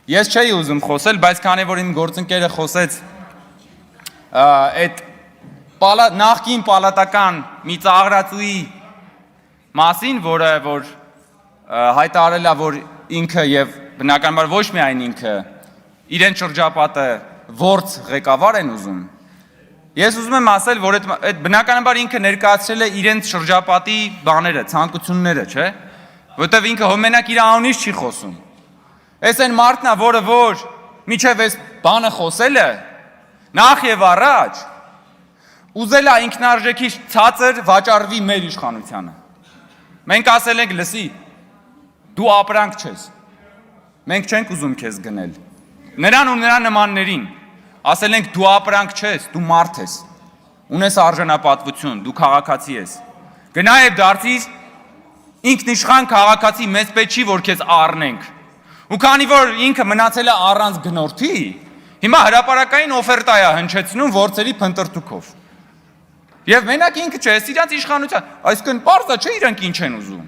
Ես չէի ուզում խոսել, բայց քանի որ իմ գործընկերը խոսեց այդ նախկին պալատական մի ծաղրածուի մասին, որը որ հայտարարել է, որ ինքը եւ բնականաբար ոչ միայն ինքը իրեն շրջապատը ворց ղեկավար են ուզում։ Ես ուզում եմ ասել, որ այդ բնականաբար ինքը ներկայացրել է իրեն շրջապատի բաները, ցանկությունները, չէ՞, որովհետեւ ինքը հոմենակ իր անունից չի խոսում։ Այս այն մարդն է, որը որ միջև այս բանը խոսել է, նախ եւ առաջ ուզել է ինքնարժեքի ցածր վաճառվի մեր իշխանությանը։ Մենք ասել ենք, լսի, դու ապրանք չես։ Մենք չենք ուզում քեզ գնել։ Նրան ու նրա նմաններին ասել ենք, դու ապրանք չես, դու մարդ ես։ Ունես արժանապատվություն, դու քաղաքացի ես։ Գնա եւ դարձիր ինքնիշխան քաղաքացի, մեծ պետք չի, որ քեզ առնենք։ Ու քանի որ ինքը մնացել է առանց գնորդի, հիմա հրապարակային օֆերտա է հնչեցնում ворցերի փնտրտուքով։ Եվ մենակ ինքը չէ, իրանց իշխանության, այսինքն պարզ է, չէ, իրանք ինչ են ուզում։